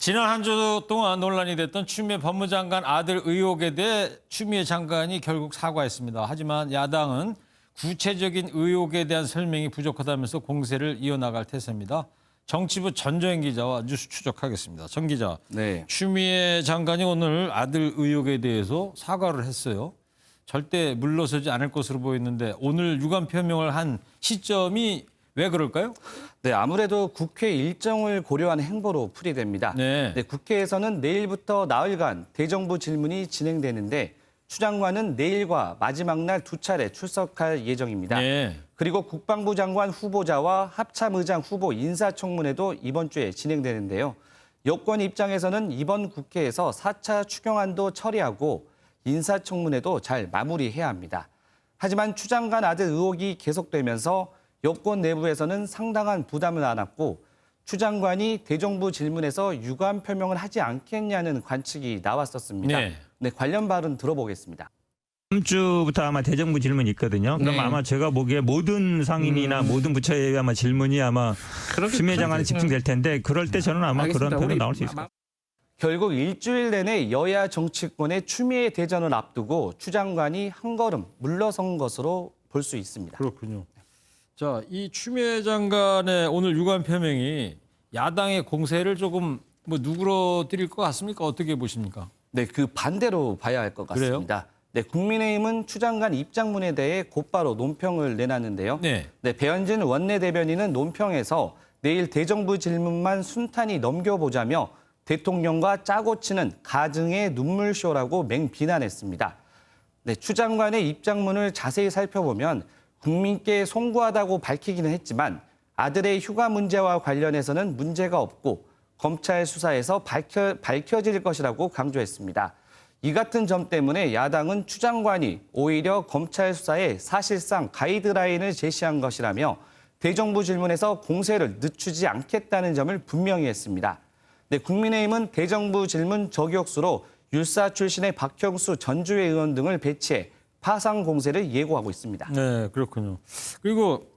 지난 한 주 동안 논란이 됐던 추미애 법무장관 아들 의혹에 대해 추미애 장관이 결국 사과했습니다. 하지만 야당은 구체적인 의혹에 대한 설명이 부족하다면서 공세를 이어나갈 태세입니다. 정치부 전조영 기자와 뉴스 추적하겠습니다. 정 기자, 네. 추미애 장관이 오늘 아들 의혹에 대해서 사과를 했어요. 절대 물러서지 않을 것으로 보였는데 오늘 유감 표명을 한 시점이 왜 그럴까요? 네, 아무래도 국회 일정을 고려한 행보로 풀이됩니다. 네. 국회에서는 내일부터 나흘간 대정부 질문이 진행되는데 추 장관은 내일과 마지막 날 두 차례 출석할 예정입니다. 네. 그리고 국방부 장관 후보자와 합참의장 후보 인사청문회도 이번 주에 진행되는데요. 여권 입장에서는 이번 국회에서 4차 추경안도 처리하고 인사청문회도 잘 마무리해야 합니다. 하지만 추 장관 아들 의혹이 계속되면서 여권 내부에서는 상당한 부담을 안았고 추 장관이 대정부 질문에서 유감 표명을 하지 않겠냐는 관측이 나왔었습니다. 네. 관련 발언 들어보겠습니다. 다음 주부터 아마 대정부 질문이 있거든요. 그럼 네. 아마 제가 보기에 모든 상임이나 모든 부처에 아마 질문이 아마 추미애 장관에 집중될 텐데 그럴 때 저는 아마 그런 표현 나올 수 있을 것 같아요. 결국 일주일 내내 여야 정치권의 추미애 대전을 앞두고 추 장관이 한 걸음 물러선 것으로 볼 수 있습니다. 그렇군요. 자, 이 추미애 장관의 오늘 유감 표명이 야당의 공세를 조금 누그러뜨릴 것 같습니까? 어떻게 보십니까? 네, 그 반대로 봐야 할 것 같습니다. 네, 국민의힘은 추 장관 입장문에 대해 곧바로 논평을 내놨는데요. 네. 배현진 원내대변인은 논평에서 내일 대정부 질문만 순탄히 넘겨보자며 대통령과 짜고 치는 가증의 눈물쇼라고 맹비난했습니다. 네, 추 장관의 입장문을 자세히 살펴보면 국민께 송구하다고 밝히기는 했지만 아들의 휴가 문제와 관련해서는 문제가 없고 검찰 수사에서 밝혀질 것이라고 강조했습니다. 이 같은 점 때문에 야당은 추 장관이 오히려 검찰 수사에 사실상 가이드라인을 제시한 것이라며 대정부 질문에서 공세를 늦추지 않겠다는 점을 분명히 했습니다. 네, 국민의힘은 대정부 질문 저격수로 율사 출신의 박형수 전주회 의원 등을 배치해 파상 공세를 예고하고 있습니다. 네, 그렇군요. 그리고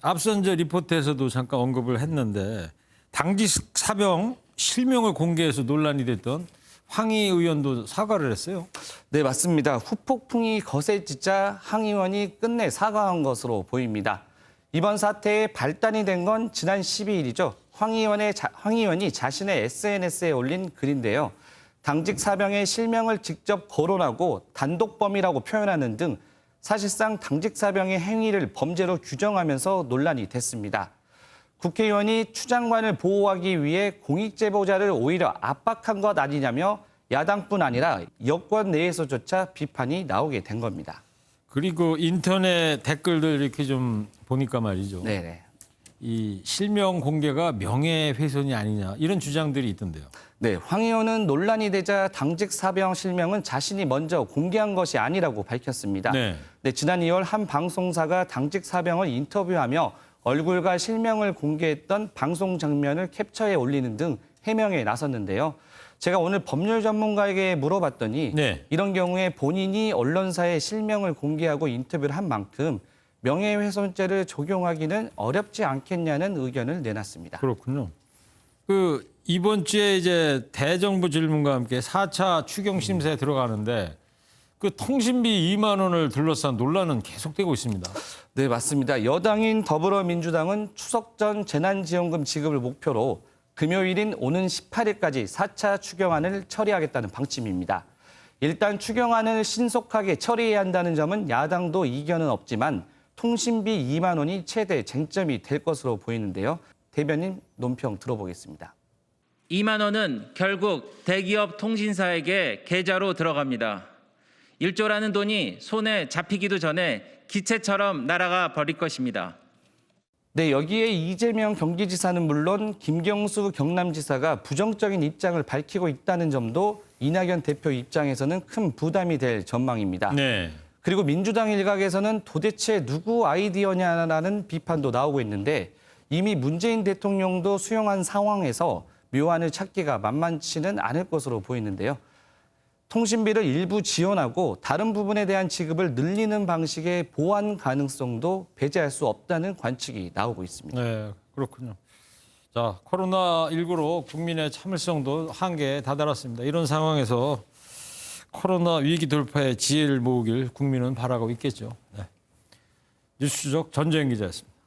앞선 리포트에서도 잠깐 언급을 했는데 당직 사병 실명을 공개해서 논란이 됐던 황희 의원도 사과를 했어요. 네, 맞습니다. 후폭풍이 거세지자 황 의원이 끝내 사과한 것으로 보입니다. 이번 사태의 발단이 된 건 지난 12일이죠. 황 의원이 자신의 SNS에 올린 글인데요. 당직 사병의 실명을 직접 거론하고 단독범이라고 표현하는 등 사실상 당직 사병의 행위를 범죄로 규정하면서 논란이 됐습니다. 국회의원이 추 장관을 보호하기 위해 공익제보자를 오히려 압박한 것 아니냐며 야당뿐 아니라 여권 내에서조차 비판이 나오게 된 겁니다. 그리고 인터넷 댓글들 이렇게 좀 보니까 말이죠. 네네. 이 실명 공개가 명예훼손이 아니냐 이런 주장들이 있던데요. 네, 황 의원은 논란이 되자 당직 사병 실명은 자신이 먼저 공개한 것이 아니라고 밝혔습니다. 네. 지난 2월 한 방송사가 당직 사병을 인터뷰하며 얼굴과 실명을 공개했던 방송 장면을 캡처해 올리는 등 해명에 나섰는데요. 제가 오늘 법률 전문가에게 물어봤더니 네. 이런 경우에 본인이 언론사의 실명을 공개하고 인터뷰를 한 만큼 명예훼손죄를 적용하기는 어렵지 않겠냐는 의견을 내놨습니다. 그렇군요. 이번 주에 이제 대정부 질문과 함께 4차 추경 심사에 들어가는데 통신비 2만 원을 둘러싼 논란은 계속되고 있습니다. 네, 맞습니다. 여당인 더불어민주당은 추석 전 재난지원금 지급을 목표로 금요일인 오는 18일까지 4차 추경안을 처리하겠다는 방침입니다. 일단 추경안을 신속하게 처리해야 한다는 점은 야당도 이견은 없지만 통신비 2만 원이 최대 쟁점이 될 것으로 보이는데요. 대변인 논평 들어보겠습니다. 2만 원은 결국 대기업 통신사에게 계좌로 들어갑니다. 1조라는 돈이 손에 잡히기도 전에 기체처럼 날아가 버릴 것입니다. 네, 여기에 이재명 경기지사는 물론 김경수 경남지사가 부정적인 입장을 밝히고 있다는 점도 이낙연 대표 입장에서는 큰 부담이 될 전망입니다. 네. 그리고 민주당 일각에서는 도대체 누구 아이디어냐라는 비판도 나오고 있는데 이미 문재인 대통령도 수용한 상황에서 묘안을 찾기가 만만치는 않을 것으로 보이는데요. 통신비를 일부 지원하고 다른 부분에 대한 지급을 늘리는 방식의 보완 가능성도 배제할 수 없다는 관측이 나오고 있습니다. 네, 그렇군요. 자, 코로나19로 국민의 참을성도 한계에 다다랐습니다. 이런 상황에서 코로나 위기 돌파에 지혜를 모으길 국민은 바라고 있겠죠. 네. 뉴스주적 전재현 기자였습니다.